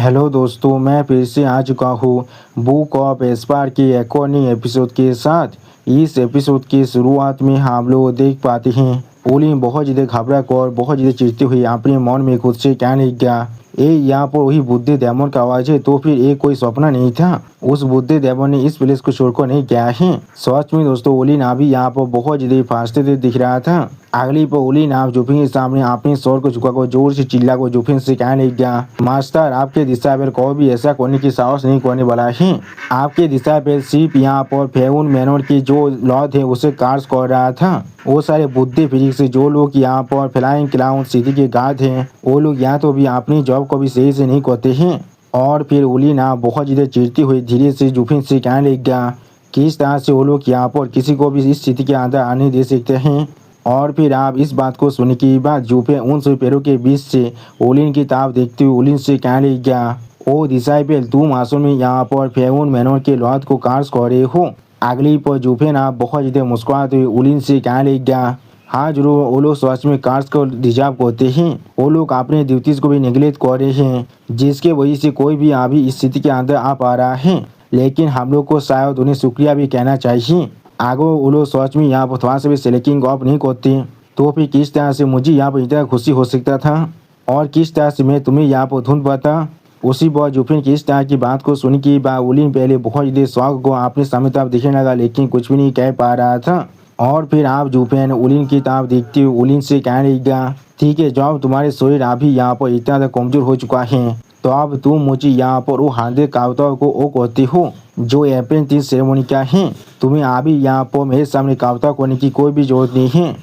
Hello दोस्तों, मैं फिर से आ चुका हूँ बुक ऑफ एस्पार के एक और नई एपिसोड के साथ। इस एपिसोड की शुरुआत में हम लोग देख पाते हैं ओलिन बहुत ज़्यादा घबरा कर बहुत ज़्यादा चिढ़ती हुई अपने मन में खुद से कहने लगा, यहाँ पर वही बुद्धि डेमन का आवाज़ है, तो फिर ये कोई सपना नहीं था। उस बुद्धि डेमन ने इस प्लेस को छोड़कर नहीं गया है। सच में दोस्तों, ओलिन अभी यहाँ पर बहुत ज़्यादा फांसते हुए दिख रहा था। अगली पर ओलिन आप जुफिन के सामने अपने स्वर को झुकाकर जोर से चिल्ला को जुफिन से कहने लगा, मास्टर आपके दिशा पर कोई भी ऐसा करने की साहस नहीं करने वाला है। आपके दिशा पर सिर्फ यहाँ पर फेउन मैनोर की जो लॉज है उसे कार्य कर रहा था। वो सारे बुद्धि फिजिक्स से जो लोग यहाँ पर फ्लाइंग क्लाउन सिटी के गार्ड हैं, वो लोग यहाँ तो भी अपनी जॉब को भी सही से नहीं करते हैं। और फिर ओलिन आप बहुत ज़्यादा चिढ़ती हुई धीरे से जुफिन से कहने लगा, किस तरह से वो लोग यहाँ पर किसी को भी इस स्थिति के अंदर आने दे सकते हैं। और फिर आप इस बात को सुनने के बाद जुफे उन सभी पैरों के बीच से ओलिन की ताब देखते हुए ओलिन से कहने लगा, ओ डिसाइपल, तुम असल में यहाँ पर फेउन मैनोर के लॉज को कार्य कर रहे हो। अगली पर जुफेन आप बहुत ज़्यादा मुस्कुराते हुए ओलिन से कहने लगा, हाँ जरूर, वो लोग सच में कार्स को डिजर्व करते हैं। वो लोग अपने ड्यूटीज को भी निगलेक्ट कर रहे हैं, जिसके वजह से कोई भी अभी इस स्थिति के अंदर आ पा रहा है। लेकिन हम लोग को शायद उन्हें शुक्रिया भी कहना चाहिए। आगे वो लोग सच में यहाँ पर थोड़ा सा भी सेलेक्टिंग ऑफ नहीं करते, तो फिर किस तरह से मुझे यहाँ पर इतना खुशी हो सकता था और किस तरह से मैं तुम्हें यहाँ पर धुन पाता। उसी बार जुफिन की इस तरह की बात को सुन के बाद ओलिन पहले बहुत ज़्यादा शौक को अपने सामने तरफ दिखने लगा, लेकिन कुछ भी नहीं कह पा रहा था। और फिर आप जुफेन ओलिन की तरफ देखते हुए ओलिन से कहने लगा, ठीक है, जब तुम्हारे शरीर अभी यहाँ पर इतना ज़्यादा कमजोर हो चुका है, तो अब तुम मुझे यहाँ पर वो 100 कविताओं को वो कहते हो जो अप्रेंटिस सेरेमनी का है। तुम्हें अभी यहाँ पर मेरे सामने कविता करने की कोई भी जरूरत नहीं है।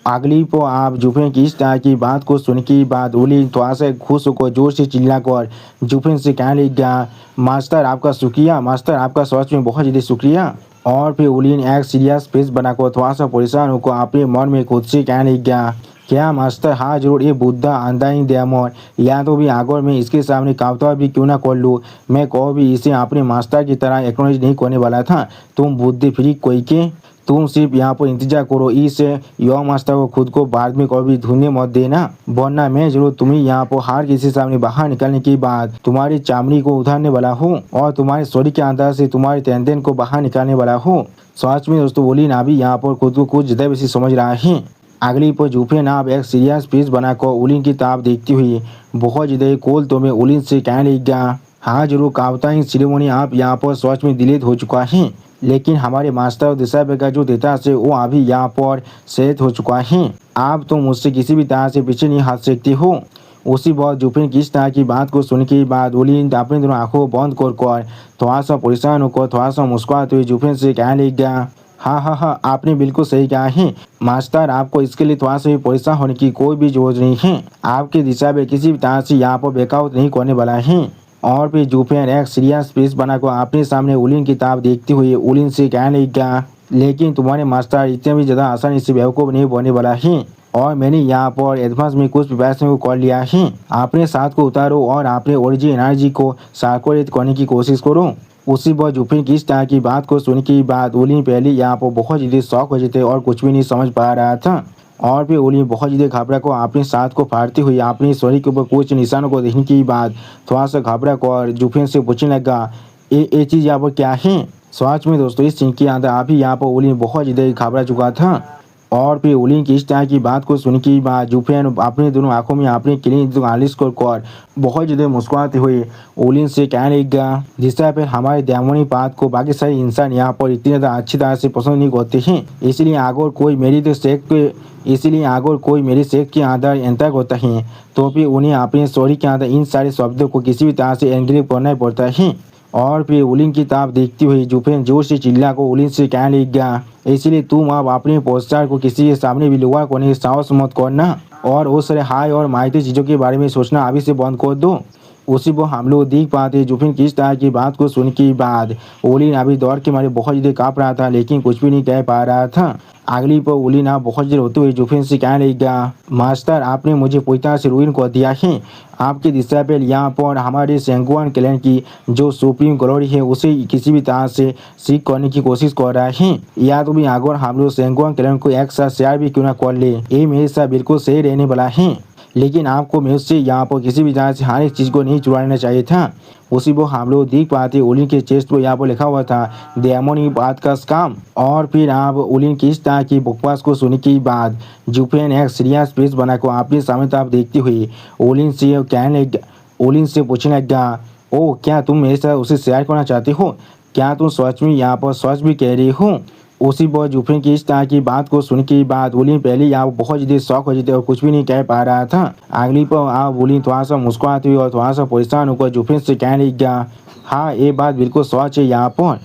अगली पर आप जुफेन की इस तरह की बात को सुन के बाद ओलिन थोड़ा सा खुश होकर जोर से चिल्लाकर जुफेन से कहने लगा, मास्टर आपका शुक्रिया, मास्टर आपका सच में बहुत ज़्यादा शुक्रिया। और फिर ओलिन एक सीरियस फेस बनाकर थोड़ा सा परेशान होकर अपने मन में खुद से कहने लगा, क्या मास्टर, हाँ जरूर, ये बुद्धा अंधाइन डेमन या तो भी अगर मैं इसके सामने कविता भी क्यों ना कर लूँ, मैं कभी भी इसे अपने मास्टर की तरह एक्नॉलेज नहीं करने वाला था। तुम बुद्धि फ्री कोई के, तुम सिर्फ यहाँ पर इंतजार करो, इस युवा मास्टर को खुद को बाद में कभी धुने मत देना, वरना मैं जरूर तुम्हें यहाँ पर हर किसी सामने बाहर निकलने के बाद तुम्हारी चामड़ी को उतारने वाला हूँ और तुम्हारे शरीर के अंदर से तुम्हारे तेन को बाहर निकालने वाला हूँ। सच में दोस्तों, ओलिन अभी यहाँ पर खुद को कुछ ज़्यादा बेसी समझ रहा है। अगली पर जुफेन आप एक सीरियस फेस बनाकर ओलिन की ताब देखती हुई बहुत ज़्यादा कोल तो मैं ओलिन से कहने लगा, हाँ जरूर, कविता सेरेमनी आप यहाँ पर सच में डिलीट हो चुका है, लेकिन हमारे मास्टर डिसाइपल का जो डेटा से वो अभी यहाँ पर सेट हो चुका है। आप तो मुझसे किसी भी तरह से पीछे नहीं हट सकते हो। उसी बार जुफेन की इस तरह की बात को सुन के बाद ओलिन अपने दोनों आंखों बंद कर थोड़ा सा परेशान होकर थोड़ा सा मुस्कुराते हुए जुफेन से कहने लगा, हाँ, आपने बिल्कुल सही कहा है मास्टर, आपको इसके लिए थोड़ा सा भी परेशान होने की कोई भी जरूरत नहीं है। आपके दिशा में किसी भी तरह से यहाँ पर बैकआउट नहीं करने वाला है। और फिर जुफेन एक सीरियस फेस बनाकर अपने सामने ओलिन की ताब देखते हुए ओलिन से कहने लगा, लेकिन तुम्हारे मास्टर इतने भी ज़्यादा आसानी से बेवकूफ़ नहीं बनने वाला है और मैंने यहाँ पर एडवांस में कुछ प्रिपरेशन को कर लिया है। अपने साथ को उतारो और अपने ओरिजिन एनर्जी को सार्कुलेट करने की कोशिश करो। उसी पर जुफिन की इस तरह की बात को सुन के बाद ओलिन पहले यहाँ पर बहुत ज़्यादा शौक हो जाते और कुछ भी नहीं समझ पा रहा था। और फिर ओलिन बहुत ज़्यादा घबरा को अपने साथ को फाड़ते हुए अपने शरीर के ऊपर कुछ निशानों को देखने के बाद थोड़ा सा घबरा कर जुफिन से पूछने लगा, ये चीज़ यहाँ पर क्या है। सच में दोस्तों, इस सीन के अंदर अभी यहाँ पर ओलिन बहुत ज़्यादा घबरा चुका था। और फिर ओलिन की इस तरह की बात को सुन के बाद जुफेन अपने दोनों आंखों में अपने क्लीन आलिश कर बहुत ज़्यादा मुस्कुराते हुए ओलिन से कहने लगा, जिससे फिर हमारे दैमनी बात को बाकी सारे इंसान यहाँ पर इतनी ज़्यादा अच्छी तरह से पसंद नहीं करते हैं। इसलिए अगर कोई मेरी सेक के अंदर एंटर करता है तो फिर उन्हें अपने स्टोरी के अंदर इन सारे शब्दों को किसी भी तरह से एनग्रेव करना पड़ता है। और फिर ओलिन की ताब देखती हुई जुफेन जोर से चिल्ला को ओलिन से कहने लगा, इसलिए तुम अब अपने पोस्टर को किसी के सामने भी लोअर करने की साहस मत करना और उस सारे हाई और माइती चीज़ों के बारे में सोचना अभी से बंद कर दो। उसी पर हम लोग देख पाते जुफिन किस तरह की बात को सुन के बाद ओलिन अभी दौड़ के मारे बहुत ज़्यादा काँप रहा था, लेकिन कुछ भी नहीं कह पा रहा था। अगली पर ओलिन आप बहुत ज़्यादा होते हुए जुफिन से कहने लगा, मास्टर, आपने मुझे पूरी तरह से रुइन कर दिया है। आपके डिसाइपल यहाँ पर हमारे सेंगुआन क्लैन की जो सुप्रीम ग्लोरी है उसे किसी भी तरह से सीख करने की कोशिश कर रहा है। या तो भी अगर हम लोग सेंगुआन क्लैन को एक साथ शेयर भी क्यों ना कर ले, ये मेरे साथ बिल्कुल सही रहने वाला है। लेकिन आपको मैं उससे यहाँ पर किसी भी तरह से हर एक चीज़ को नहीं चुराना चाहिए था। उसी वो हम लोग देख पाते ओलिन के चेस्ट पर यहाँ पर लिखा हुआ था डेमोनी बात का स्काम। और फिर आप ओलिन की इस तरह की बकवास को सुनने के बाद जुफेन एक सीरियस फेस बनाकर अपने सामने आप देखते हुए ओलिन से पूछने लगा, ओ क्या तुम मेरे साथ उसे शेयर करना चाहते हो? क्या तुम सच में यहाँ पर सच भी कह रही हो? उसी पर जुफेन की इस तरह की बात को सुन के बाद ओलिन पहले यहाँ बहुत ज़्यादा शौक हो जाते और कुछ भी नहीं कह पा रहा था। अगली पर आप ओलिन थोड़ा सा मुस्कुराती हुई और थोड़ा सा परेशान होकर जुफेन से कहने लगा, हाँ ये बात बिल्कुल सच है। यहाँ पर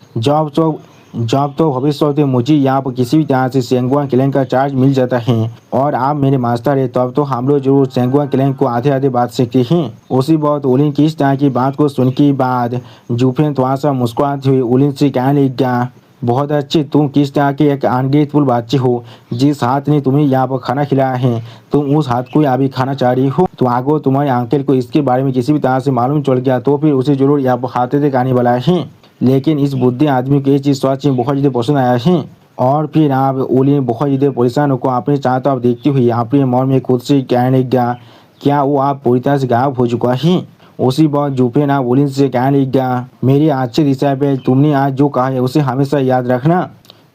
जॉब तो भविष्य होते मुझे यहाँ पर किसी भी तरह से सेंगुआ क्लैन का चार्ज मिल जाता है और आप मेरे मास्टर है, तब तो हम लोग जरूर सेंगुआ क्लैन को आधे आधे बात सीखते हैं। उसी बहुत ओलिन की इस तरह की बात को सुन के बाद जुफेन थोड़ा सा मुस्कुराते हुए ओलिन से कहने लगा, बहुत अच्छे, तुम किस तरह के एक अनग्रेटफुल बच्चे हो। जिस हाथ ने तुम्हें यहाँ पर खाना खिलाया है तुम उस हाथ को अभी खाना चाह रही हो। तो आगो तुम्हारे अंकल को इसके बारे में किसी भी तरह से मालूम चल गया तो फिर उसे जरूर यहाँ पर हाथे तक आने वाला है। लेकिन इस बुद्धि आदमी को ये चीज़ सच में बहुत ज़्यादा पसंद आया है। और फिर आप ओलिन बहुत ज़्यादा परेशान होकर अपने चाहता आप देखते हुए अपने मन में खुद से कहने लगा, क्या वो आप पूरी तरह से गायब हो चुका है? उसी बात जुफेन आप ओलिन से कहने लगा, मेरी अच्छी दिशा पे तुमने आज जो कहा है उसे हमेशा याद रखना।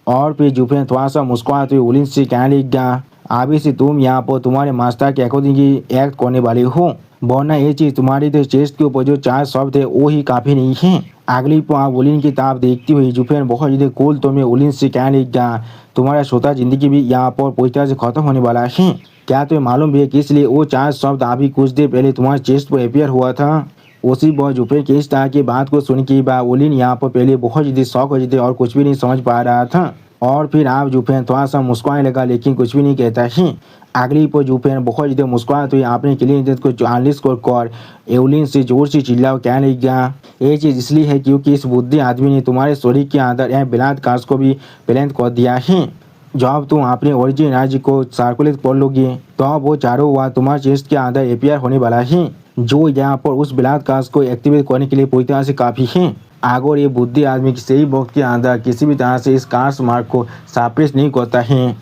और फिर जुफेन थोड़ा सा मुस्कुराते हुए ओलिन से कहने लगा, अभी से तुम यहाँ पर तुम्हारे मास्टर के अकॉर्डिंग ही एक्ट करने वाले हो, वरना ये चीज़ तुम्हारी तो चेस्ट के ऊपर जो 4 शब्द है वो ही काफ़ी नहीं है। अगली पर आप ओलिन की ताप देखती हुई जुफेन बहुत ज़्यादा कूल तो मैं ओलिन से कहने लगा, तुम्हारा छोटा जिंदगी भी यहाँ पर पूरी तरह से खत्म होने वाला है। क्या तुम्हें मालूम है कि इसलिए वो 4 शब्द अभी कुछ देर पहले तुम्हारे चेस्ट पर अपियर हुआ था? उसी बॉय जुफेन की इस तरह की बात को सुन के बाद ओलिन यहाँ पर पहले बहुत ज़्यादा शौक हो जाते और कुछ भी नहीं समझ पा रहा था। और फिर आप जुफेन थोड़ा सा मुस्कुराने लगा लेकिन कुछ भी नहीं कहता है। अगली पर जुफेन बहुत ज़्यादा मुस्कुराते हुए आपने क्लियर को एनालिस कर ओलिन से जोर से चिल्ला कहने लगा, ये चीज़ इसलिए है क्योंकि इस बुद्धि आदमी ने तुम्हारे शरीर के अंदर यह बलात्कार को भी प्लान कर दिया है। जब तुम अपने ओरिजिन एनर्जी को सर्कुलेट कर लोगे तो वो चारों वार तुम्हारे चेस्ट के अंदर अपियर होने वाला है, जो यहाँ पर उस बलात्कार को एक्टिवेट करने के लिए पूरी तरह से काफ़ी है। अगर ये बुद्धि आदमी की सही वक्त के अंदर किसी भी तरह से इस कार्स मार्क को सप्रेस नहीं करता है।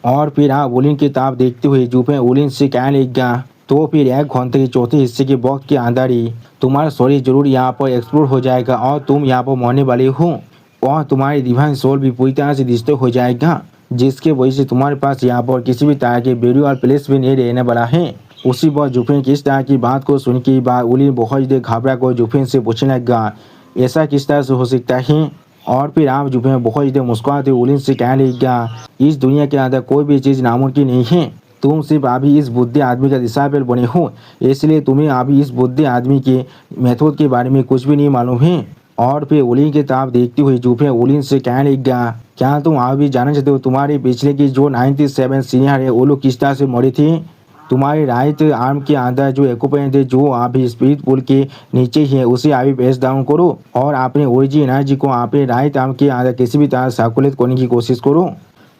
और फिर आप ओलिन की ताप देखते हुए जुफेन ओलिन से कहने लगा, तो फिर 1 घंटे के चौथे हिस्से के वक्त के अंदर ही तुम्हारा शरीर जरूर यहाँ पर एक्सप्लोर हो जाएगा और तुम यहाँ पर मरने वाले हो और तुम्हारी डिवाइन सोल भी पूरी तरह से डिस्ट्रॉय हो जाएगा, जिसके वजह से तुम्हारे पास यहाँ पर किसी भी तरह के वीडियो और प्लेस भी नहीं रहने वाला है। उसी बार जुफेन की इस तरह की बात को सुन के बाद ओलिन बहुत ज़्यादा घबरा कर जुफेन से पूछने लगा, ऐसा किस तरह से हो सकता है? और फिर आप जुफेन बहुत ज़्यादा मुस्कुराते ओलिन से कहने लगा, इस दुनिया के अंदर कोई भी चीज़ नामुमकिन नहीं है। तुम सिर्फ अभी इस बुद्धि आदमी का डिसाइबल बने हो, इसलिए तुम्हें अभी इस बुद्धि आदमी के मेथड के बारे में कुछ भी नहीं मालूम है। और फिर ओलिन की तरफ देखते हुए जुफेन ओलिन से कहने लगा, क्या तुम अभी जानना चाहते हो तुम्हारे पिछले की जो 97 सीनियर है वो लोग किस तरह से मरे थे? तुम्हारे राइट आर्म के अंदर जो एक्यूपमेंट है जो अभी स्पिरिट पुल के नीचे ही है उसे अभी पेस डाउन करो और अपने ओरिजिन एनर्जी को अपने राइट आर्म के अंदर किसी भी तरह सर्कुलेट करने की कोशिश करो।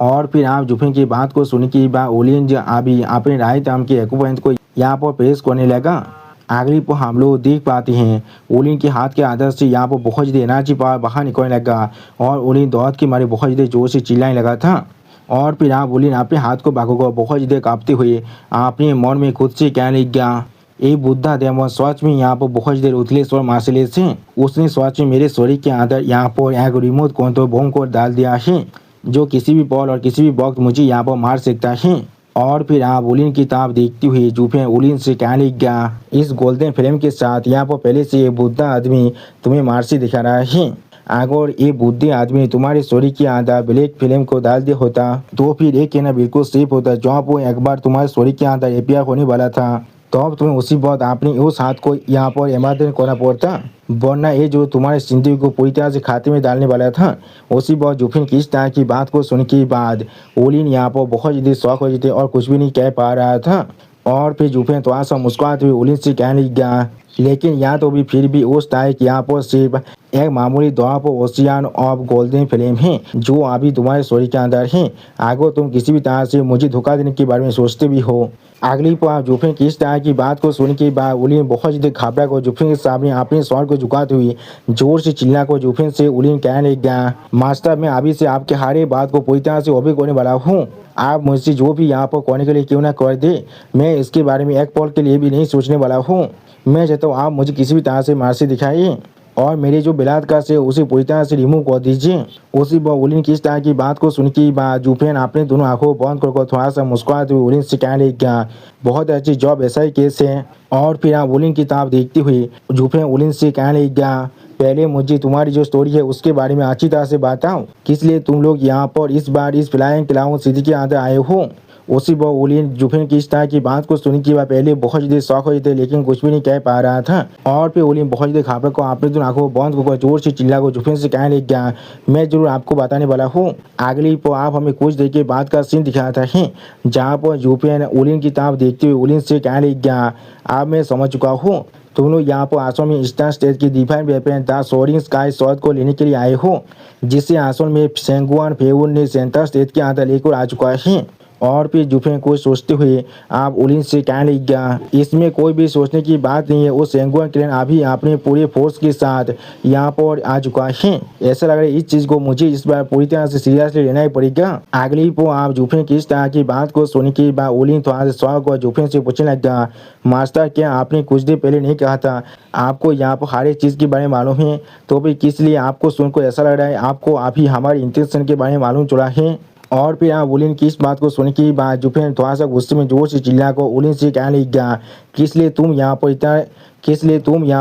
और फिर आप जुफेन की बात को सुनने के बाद ओलिन अभी अपने राइट आर्म के एक्यूपमेंट को यहाँ पर प्रेस करने लगा। अगली पर हम लोग देख पाते हैं ओलिन के हाथ के अंदर से यहाँ पर बहुत ज़्यादा एनर्जी पावर बाहर निकलने लगा और ओलिन दौड़ के मारे बहुत ज़्यादा जोर से चिल्लाने लगा था। और फिर आप ओलिन अपने हाथ को भागोगा बहुत ज़्यादा कांपते हुए अपने मन में खुद से कहने लगा, ये बुद्धा देव सच में यहाँ पर बहुत ज़्यादा रुथलेस और मार्शलेस है। उसने सच में मेरे शरीर के अंदर यहाँ पर एक रिमोट कंट्रोल बम को डाल दिया है जो किसी भी पल और किसी भी वक्त मुझे यहाँ पर मार सकता है। और फिर आप ओलिन की ताप देखते हुए जुफेन ओलिन से कहने लगा, इस गोल्डन फ्लेम के साथ यहाँ पर पहले से ये बुद्धा आदमी तुम्हें मार्सी दिखा रहा है। अगर ये बुद्धि आदमी तुम्हारे शरीर के अंदर ब्लैक फ्लेम को डाल दिया होता तो फिर ये कहना बिल्कुल सेफ होता। जब वो एक बार तुम्हारे शरीर के अंदर अपियर होने वाला था तो अब तुम्हें उसी बात अपने उस हाथ को यहाँ पर इमरजेंसी करना पड़ता, वरना ये जो तुम्हारे जिंदगी को पूरी तरह से खाते में डालने वाला था। उसी बात जुफेन की इस तरह की बात को सुनने के बाद ओलिन यहाँ पर बहुत ज़्यादा शौक हो जाते और कुछ भी नहीं कह पा रहा था। और फिर जुफेन थोड़ा सा मुस्कुराते हुए ओलिन से कहने लगा, लेकिन यहाँ तो भी फिर भी उस टाइप कि यहाँ पर सिर्फ एक मामूली दवा पर ओशियन ऑफ गोल्डन फ्लेम है जो अभी तुम्हारे शरीर के अंदर है। अगर तुम किसी भी तरह से मुझे धोखा देने के बारे में सोचते भी हो अगली बार जूफिन की इस तरह की बात को सुन के बाद उलिन बहुत ज़्यादा घबरा कर जूफिन के सामने अपने सर को झुकाते हुए जोर से चिल्ला कर जूफिन से उलिन कहने लगा, मास्टर मैं अभी से आपके हर एक बात को पूरी तरह से ऑब्जर्व करने वाला हूँ। आप मुझसे जो भी यहाँ पर करने के लिए क्यों ना कर दे, मैं इसके बारे में एक पल के लिए भी नहीं सोचने वाला हूँ। मैं चाहता हूँ आप मुझे किसी भी तरह से मार्सी दिखाइए और मेरे जो बलात्कार से उसे पूरी तरह से रिमूव कर दीजिए। उसी पर उलिन की इस तरह की बात को सुन के बाद जूफिन अपने दोनों आंखों बंद कर थोड़ा सा मुस्कुराते हुए उलिन से कहने लगा, बहुत अच्छी जॉब, ऐसा ही केस है। और फिर आप उलिन की तरफ देखते हुए जूफिन उलिन से कहने लगा, पहले मुझे तुम्हारी जो स्टोरी है उसके बारे में अच्छी तरह से बताओ, किस लिए तुम लोग यहाँ पर इस बार इस फ्लाइंग क्लाउन सिटी के अंदर आए हो। उसी पर उलिन जूफिन की इस तरह की बात को सुन के बाद पहले बहुत ज़्यादा शौक हो थे लेकिन कुछ भी नहीं कह पा रहा था। और फिर उलिन बहुत ज़्यादा घाबरा को आपने दोनों आंखों बंद होकर जोर से चिल्ला को जूफिन से कहने लग गया, मैं जरूर आपको बताने वाला हूँ। अगली पर आप हमें कुछ देर के बाद का सीन दिखाता है जहाँ पर जूफिन उलिन की तरफ देखते हुए उलिन से कहने लग गया, अब मैं समझ चुका हूँ तुम लोग यहाँ पर आसमान में ईस्टर्न स्टेट की define weapon the soaring sky shot को लेने के लिए आए हो, जिसे आसमान में सेंगुआन फेवुन ने सेंटर स्टेट के अंदर लेकर आ चुका है। और फिर जूफिन को सोचते हुए आप उलिन से कहने लग गया, इसमें कोई भी सोचने की बात नहीं है, वो सेंगुआन क्लैन अभी अपने पूरे फोर्स के साथ यहाँ पर आ चुका है। ऐसा लग रहा है इस चीज़ को मुझे इस बार पूरी तरह से सीरियसली लेना ही पड़ेगा। अगली को आप जूफिन की इस तरह की बात को सुनने के बाद उलिन थोड़ा सा शौक और जूफिन से पूछने लगा, मास्टर क्या आपने कुछ देर पहले नहीं कहा था आपको यहाँ पर हर एक चीज़ के बारे में मालूम है, तो भी किस लिए आपको सुनकर ऐसा लग रहा है आपको अभी हमारे इंटेंशन के बारे में मालूम चला है। और फिर आप उलिन की इस बात को सुन के बाद जूफिन थोड़ा सा गुस्से में जोर से चिल्ला को उलिन से कहने लग गया, किस लिए तुम यहाँ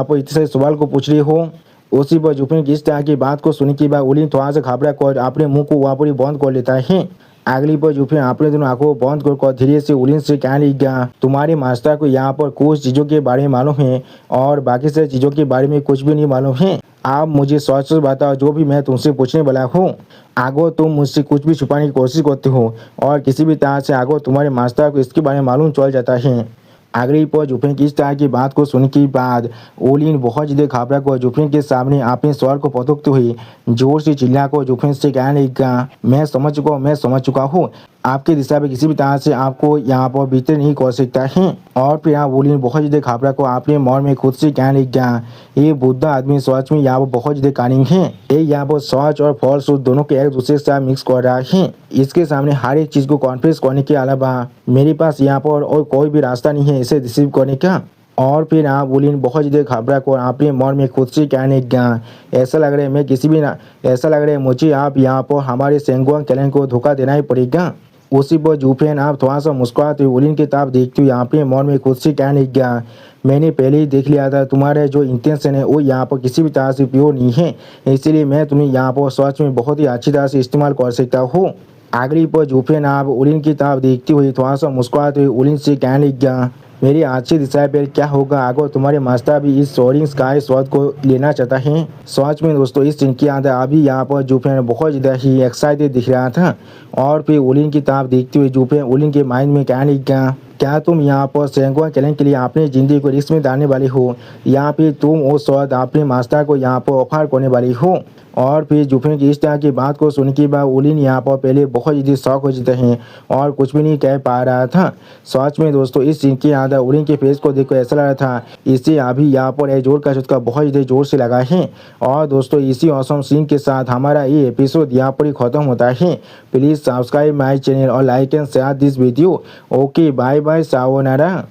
पर इतने सवाल को पूछ रहे हो। उसी पर जूफिन की इस तरह की बात को सुन के बाद उलिन थोड़ा सा घबरा कर अपने मुंह को वहाँ पर ही बंद कर लेता है। अगली पर जूफिन अपने दोनों आंखों को बंद कर धीरे से उलिन से कहने लग गया, तुम्हारे मास्टर को यहाँ पर कुछ चीज़ों के बारे में मालूम है और बाकी सारी चीज़ों के बारे में कुछ भी नहीं मालूम है। आप मुझे सच सच बताओ, जो भी मैं तुमसे पूछने वाला हूँ। आगो तुम मुझसे कुछ भी छुपाने की कोशिश करते हो और किसी भी तरह से आगो तुम्हारे मास्टर को इसके बारे में मालूम चल जाता है। अगली पर जूफिन की इस तरह की बात को सुनने के बाद उलिन बहुत ज़्यादा घबरा कर जूफिन के सामने अपने स्वर को पटकते हुए जोर से चिल्ला कर जूफिन से कहने लगा, मैं समझ चुका हूँ आपके दिशा में किसी भी तरह से आपको यहाँ पर भीतर नहीं कर सकता है। और फिर आप उलिन बहुत ज़्यादा घबरा को अपने मन में खुद से कहने लगा, ये बुद्धा आदमी सच में यहाँ पर बहुत ज़्यादा कानिंग है, ये यहाँ पर सच और फॉल्स दोनों के एक दूसरे के साथ मिक्स कर रहा है। इसके सामने हर एक चीज़ को कॉन्फ्रेंस करने के अलावा मेरे पास यहाँ पर और कोई भी रास्ता नहीं है इसे रिसीव करने का। और फिर आप उलिन बहुत ज़्यादा घबरा कर अपने मन में खुद से कहने लगा, ऐसा लग रहा है मुझे आप यहाँ पर हमारे सेंगुआन क्लैन को धोखा देना ही पड़ेगा। उसी पर जूफिन आप थोड़ा सा मुस्कुराते हुए उलिन की तरफ देखते हुए अपने मन में खुद से कहने लगा, मैंने पहले ही देख लिया था तुम्हारे जो इंटेंशन है वो यहाँ पर किसी भी तरह से प्योर नहीं है, इसीलिए मैं तुम्हें यहाँ पर सच में बहुत ही अच्छी तरह से इस्तेमाल कर सकता हूँ। अगली पर जूफिन आप उलिन की तरफ देखते हुए थोड़ा सा मुस्कुराते हुए उलिन से कहने लगा, मेरी अच्छी दिशा पर क्या होगा अगर तुम्हारे मास्टर भी इस सोरिंग स्काई शॉट को लेना चाहता है। सच में दोस्तों इस सीन के अंदर अभी यहाँ पर जूफिन बहुत ज़्यादा ही एक्साइटेड दिख रहा था। और फिर उलिन की तरफ देखते हुए जूफिन उलिन के माइंड में कहने लगा, क्या तुम यहाँ पर सेंगुआन क्लैन के लिए अपनी ज़िंदगी को रिस्क में डालने वाली हो या फिर तुम वो शॉट अपने मास्टर को यहाँ पर ऑफर करने वाली हो। और फिर जूफिन की इस तरह की बात को सुनने के बाद उलिन यहाँ पर पहले बहुत ज़्यादा शौक हो जाते हैं और कुछ भी नहीं कह पा रहा था। सच में दोस्तों इस सीन के अंदर उलिन के फेस को देखकर ऐसा लग रहा था इसे अभी यहाँ पर एक जोर का झटका बहुत ज़्यादा जोर से लगा है। और दोस्तों इसी औसम सीन के साथ हमारा ये एपिसोड यहाँ पर ही खत्म होता है। प्लीज़ सब्सक्राइब माई चैनल और like and share this video. Okay bye bye, sayonara.